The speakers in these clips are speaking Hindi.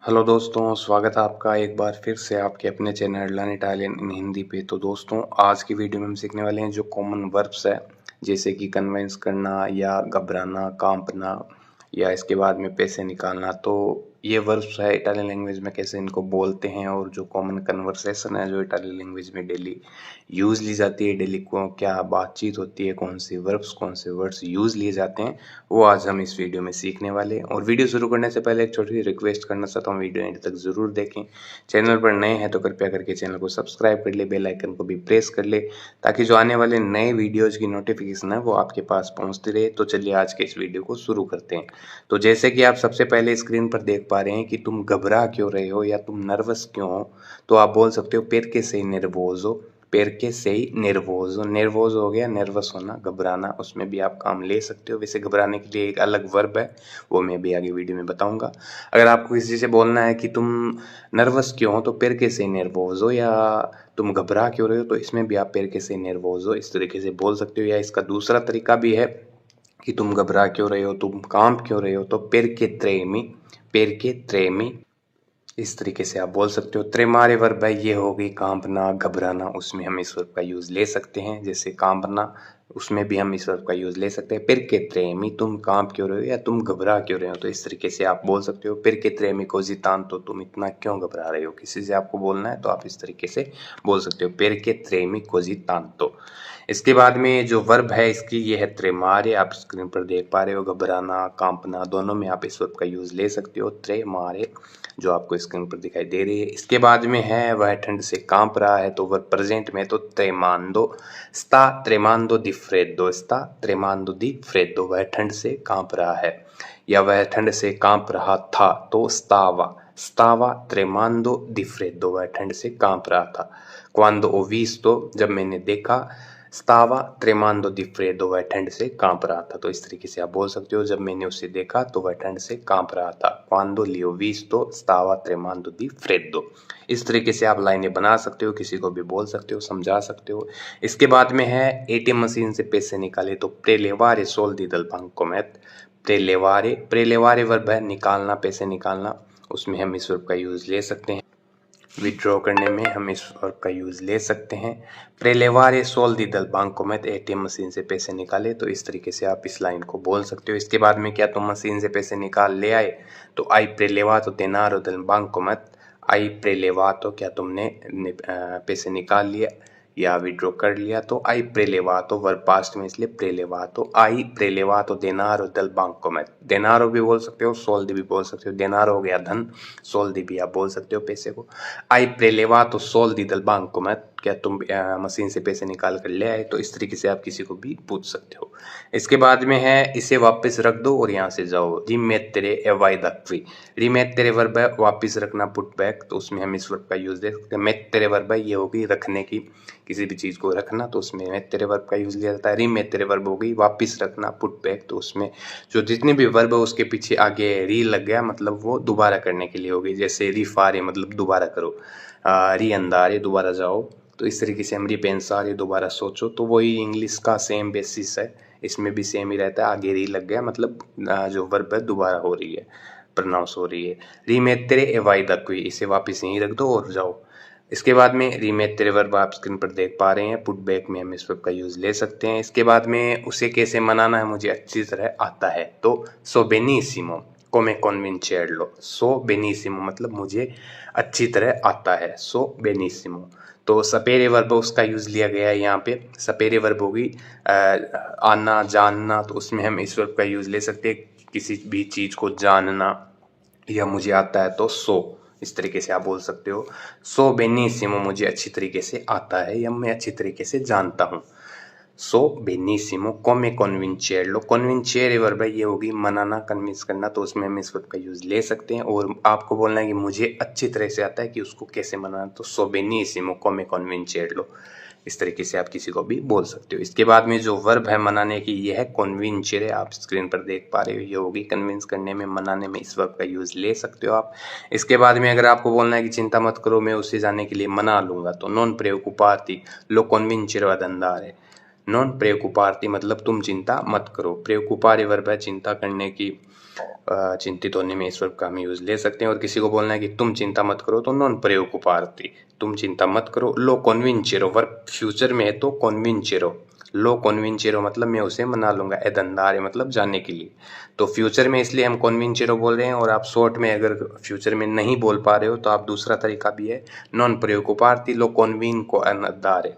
हेलो दोस्तों, स्वागत है आपका एक बार फिर से आपके अपने चैनल लर्न इटालियन इन हिंदी पे। तो दोस्तों, आज की वीडियो में हम सीखने वाले हैं जो कॉमन वर्ब्स है, जैसे कि कन्विंस करना या घबराना, कांपना या इसके बाद में पैसे निकालना। तो ये वर्ब्स है इटालियन लैंग्वेज में, कैसे इनको बोलते हैं और जो कॉमन कन्वर्सेशन है जो इटालियन लैंग्वेज में डेली यूज़ ली जाती है, डेली को क्या बातचीत होती है, कौन से वर्ड्स यूज़ लिए जाते हैं, वो आज हम इस वीडियो में सीखने वाले हैं। और वीडियो शुरू करने से पहले एक छोटी सी रिक्वेस्ट करना चाहता हूँ, वीडियो एंड तक ज़रूर देखें। चैनल पर नए हैं तो कृपया करके चैनल को सब्सक्राइब कर ले, बेल आइकन को भी प्रेस कर ले, ताकि जो आने वाले नए वीडियोज़ की नोटिफिकेशन है वो आपके पास पहुँचती रहे। तो चलिए आज के इस वीडियो को शुरू करते हैं। तो जैसे कि आप सबसे पहले स्क्रीन पर देख पा रहे हैं कि तुम घबरा क्यों रहे हो या तुम नर्वस क्यों हो, तो आप बोल सकते हो perché sei nervoso, perché sei nervoso। nervoso हो गया नर्वस होना, घबराना, उसमें भी आप काम ले सकते हो। वैसे घबराने के लिए एक अलग वर्ब है, वो मैं भी आगे वीडियो में बताऊंगा। अगर आपको किसी से बोलना है कि तुम नर्वस क्यों हो तो perché sei nervoso, या तुम घबरा क्यों रहे हो तो इसमें भी आप perché sei nervoso इस तरीके से बोल सकते हो। या इसका दूसरा तरीका भी है कि तुम घबरा क्यों रहे हो, तुम कांप क्यों रहे हो, तो perché tremi इस तरीके से आप बोल सकते हो। त्रेमारे वर्ब है, ये हो गई कांपना, घबराना, उसमें हम इस वर्ब का यूज़ ले सकते हैं। जैसे कांपना, उसमें भी हम इस वर्ब का यूज़ ले सकते हैं। perché tremi, तुम कांप क्यों रहे हो या तुम घबरा क्यों रहे हो, तो इस तरीके से आप बोल सकते हो। perché tremi così tanto, तुम इतना क्यों घबरा रहे हो, किसी से आपको बोलना है तो आप इस तरीके से बोल सकते हो, perché tremi così tanto। इसके बाद में जो वर्ब है इसकी ये है त्रेमारे, आप स्क्रीन पर देख पा रहे हो। घबराना, कांपना, दोनों में आप इस वर्ब का यूज़ ले सकते हो, त्रेमारे, जो आपको स्क्रीन पर दिखाई दे रही है। इसके बाद में है वह ठंड से कांप रहा है, तो वर्ब प्रेजेंट में तो tremando, sta tremando di freddo, sta tremando di freddo, वह ठंड से कांप रहा है। या वह ठंड से कांप रहा था तो stava tremando di freddo, वह ठंड से कांप रहा था। quando ho visto, जब मैंने देखा, stava tremando di freddo, वह ठंड से कांप रहा था। तो इस तरीके से आप बोल सकते हो, जब मैंने उसे देखा तो वह ठंड से कांप रहा था। quando li ho visto stava tremando di freddo। इस तरीके से आप लाइनें बना सकते हो, किसी को भी बोल सकते हो, समझा सकते हो। इसके बाद में है एटीएम मशीन से पैसे निकाले, तो prelevare soldi dal bancomat। prelevare verb है निकालना, पैसे निकालना, उसमें हम इस वर्ब का यूज़ ले सकते हैं। विड्रॉ करने में हम इस वर्ब का यूज़ ले सकते हैं। prelevare soldi dal bancomat, ATM machine से पैसे निकाले, तो इस तरीके से आप इस लाइन को बोल सकते हो। इसके बाद में क्या तुम मशीन से पैसे निकाल ले आए, तो hai prelevato denaro dal bancomat, hai prelevato, क्या तुमने पैसे निकाल लिया या विड्रॉ कर लिया, तो hai prelevato वर्ब पास्ट में इसलिए prelevato, hai prelevato denaro dal bancomat। denaro भी बोल सकते हो, soldi भी बोल सकते हो। denaro हो गया धन, soldi भी आप बोल सकते हो पैसे को। hai prelevato soldi dal bancomat, क्या तुम मशीन से पैसे निकाल कर ले आए, तो इस तरीके से आप किसी को भी पूछ सकते हो। इसके बाद में है इसे वापस रख दो और यहाँ से जाओ, rimettere e vai da qui। rimettere verb है वापस रखना, पुट बैक, तो उसमें हम इस वर्ब का यूज दे सकते हैं। mettere वर्ब है, ये होगी रखने की, किसी भी चीज को रखना, तो उसमें mettere वर्ब का यूज लिया जाता है। rimettere वर्ब हो गई वापस रखना, पुट बैक, तो उसमें जो जितने भी वर्ब है उसके पीछे आगे री लग गया, मतलब वो दोबारा करने के लिए होगी। जैसे रिफारे मतलब दोबारा करो, री अंदारे दोबारा जाओ, तो इस तरीके से हम रिपेंसारे दोबारा सोचो, तो वही इंग्लिश का सेम बेसिस है, इसमें भी सेम ही रहता है। आगे री लग गया मतलब जो वर्ब है दोबारा हो रही है, प्रोनाउंस हो रही है। रिमेत्रे ए वाई दा क्वी, इसे वापस यहीं रख दो और जाओ। इसके बाद में रिमेत्रे वर्ब आप स्क्रीन पर देख पा रहे हैं, पुट बैक में हम इस वर्ब का यूज ले सकते हैं। इसके बाद में उसे कैसे मनाना है मुझे अच्छी तरह आता है, तो सो बेनिसिमो come convincerlo, सो बेनिसिमो मतलब मुझे अच्छी तरह आता है, सो बेनिसिमो। तो सपेरे वर्ब उसका यूज लिया गया है यहाँ पे। सपेरे वर्ब होगी आना, जानना, तो उसमें हम इस वर्ब का यूज ले सकते हैं, किसी भी चीज को जानना, या मुझे आता है तो सो, इस तरीके से आप बोल सकते हो। सो बेनिसिमो मुझे अच्छी तरीके से आता है या मैं अच्छी तरीके से जानता हूँ। सो बेनिसिमो come convincerlo, convincere वर्ब है, ये होगी मनाना, कन्विंस करना, तो उसमें हम इस वर्ब का यूज ले सकते हैं। और आपको बोलना है कि मुझे अच्छी तरह से आता है, कि उसको कैसे मनाना, तो सो बेनिसिमो come convincerlo, इस तरीके से आप किसी को भी बोल सकते हो। इसके बाद में जो वर्ब है मनाने की, ये है convincere, आप स्क्रीन पर देख पा रहे हो, ये होगी कन्विंस करने में, मनाने में इस वर्ब का यूज ले सकते हो आप। इसके बाद में अगर आपको बोलना है कि चिंता मत करो मैं उसे जाने के लिए मना लूंगा, तो non preoccuparti lo convincerò ad andare। नॉन प्रेकुपार्टी मतलब तुम चिंता मत करो। प्रेकुपारे वर्ब है चिंता करने की, चिंतित होने में इस वर्ब का हम यूज ले सकते हैं। और किसी को बोलना है कि तुम चिंता मत करो तो नॉन preoccuparti, तुम चिंता मत करो। लो convincero, वर्ब फ्यूचर में है तो convincero, लो convincero मतलब मैं उसे मना लूंगा। एद अंदारे मतलब जाने के लिए, तो फ्यूचर में इसलिए हम convincero बोल रहे हैं। और आप शॉर्ट में अगर फ्यूचर में नहीं बोल पा रहे हो तो आप दूसरा तरीका भी है, नॉन preoccuparti लो convinco ad andare,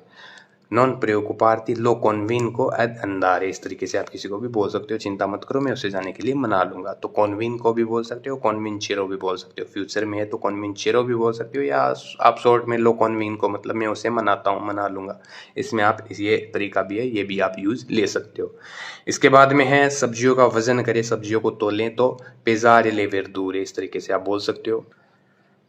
non preoccuparti लो convinco ad andare। इस तरीके से आप किसी को भी बोल सकते हो, चिंता मत करो मैं उसे जाने के लिए मना लूंगा। तो convinco भी बोल सकते हो, convincero भी बोल सकते हो। फ्यूचर में है तो convincero भी बोल सकते हो, या आप शॉर्ट में लो convinco मतलब मैं उसे मनाता हूँ, मना लूंगा। इसमें आप ये तरीका भी है, ये भी आप यूज ले सकते हो। इसके बाद में है सब्जियों का वजन करें, सब्जियों को तोलें, तो pesare le verdure, इस तरीके से आप बोल सकते हो।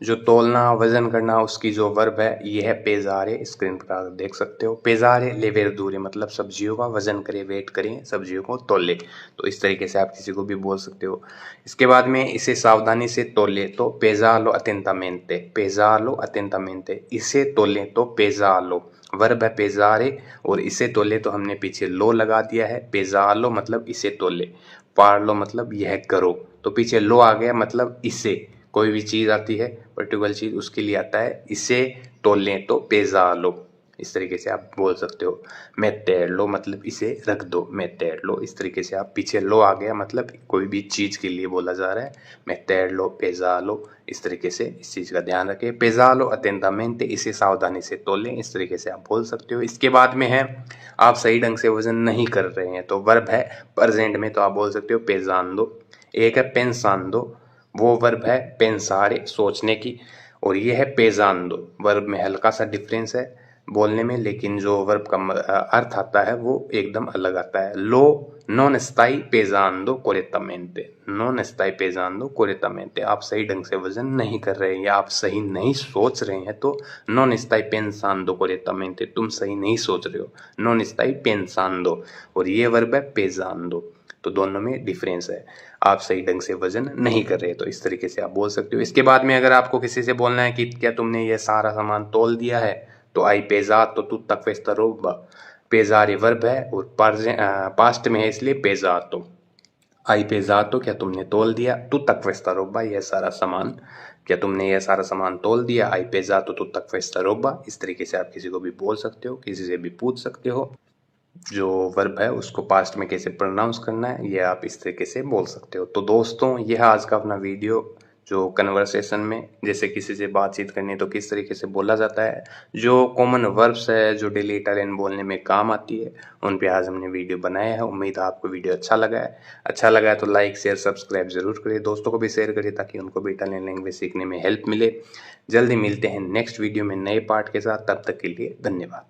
जो तोलना वजन करना उसकी जो वर्ब है ये है पेजारे, स्क्रीन पर आप देख सकते हो। पेजारे ले वेरदूरे मतलब सब्जियों का वजन करें, वेट करें, सब्जियों को तोले। तो इस तरीके से आप किसी को भी बोल सकते हो। इसके बाद में इसे सावधानी से तोले तो पेजालो अटेंटामेंटे, पेजालो अटेंटामेंटे, इसे तोले तो पेजालो, वर्ब है पेजारे और इसे तोले तो हमने पीछे लो लगा दिया है। पेजालो मतलब इसे तोले, पार्लो मतलब यह करो, तो पीछे लो आ गया मतलब इसे, कोई भी चीज आती है पर्टिकुलर चीज उसके लिए आता है इसे तोलें तो पेजालो, इस तरीके से आप बोल सकते हो। मेटेरलो मतलब इसे रख दो, मेटेरलो, इस तरीके से आप पीछे लो आ गया मतलब कोई भी चीज के लिए बोला जा रहा है। मेटेरलो पेजालो, इस तरीके से इस चीज का ध्यान रखें। पेजालो अटेंटामेंटे, इसे सावधानी से तोलें, इस तरीके से आप बोल सकते हो। इसके बाद में है आप सही ढंग से वजन नहीं कर रहे हैं, तो वर्ब है प्रेजेंट में, तो आप बोल सकते हो पेजांदो। एक है पेंसांदो, वो वर्ब है पेंसारे, सोचने की, और ये है पेजांदो, वर्ब में हल्का सा डिफरेंस है बोलने में, लेकिन जो वर्ब का अर्थ आता है वो एकदम अलग आता है। लो नॉन स्ताई पेजांदो कोरेक्टामेंटे, नॉन स्ताई पेजांदो कोरेक्टामेंटे, आप सही ढंग से वजन नहीं कर रहे हैं या आप सही नहीं सोच रहे हैं, तो नॉन स्ताई पेंसांदो कोरेक्टामेंटे, तुम सही नहीं सोच रहे हो, नॉन स्ताई पेंसांदो, और ये वर्ब है पेजांदो, तो दोनों में डिफरेंस है। आप सही ढंग से वजन नहीं कर रहे, तो इस तरीके से आप बोल सकते हो। इसके बाद में अगर आपको किसी से बोलना है कि क्या तुमने ये सारा सामान तोल दिया है, तो आई पेजातो तुत्ता क्वेस्टा रोबा, पेजारे वर्ब है और पास्ट में है इसलिए पेजातो, आई पेजातो क्या तुमने तोल दिया, तुत्ता क्वेस्टा रोबा यह सारा सामान, क्या तुमने यह सारा सामान तोल दिया, आई पेजातो तुत्ता क्वेस्टा रोबा। इस तरीके से आप किसी को भी बोल सकते हो, किसी से भी पूछ सकते हो। जो वर्ब है उसको पास्ट में कैसे प्रोनाउंस करना है ये आप इस तरीके से बोल सकते हो। तो दोस्तों यह आज का अपना वीडियो, जो कन्वर्सेशन में जैसे किसी से बातचीत करनी है तो किस तरीके से बोला जाता है, जो कॉमन वर्ब्स है जो डेली इटालियन बोलने में काम आती है, उन पे आज हमने वीडियो बनाया है। उम्मीद है आपको वीडियो अच्छा लगा है। अच्छा लगा है तो लाइक शेयर सब्सक्राइब जरूर करिए, दोस्तों को भी शेयर करिए ताकि उनको भी इटालियन लैंग्वेज सीखने में हेल्प मिले। जल्दी मिलते हैं नेक्स्ट वीडियो में नए पार्ट के साथ, तब तक के लिए धन्यवाद।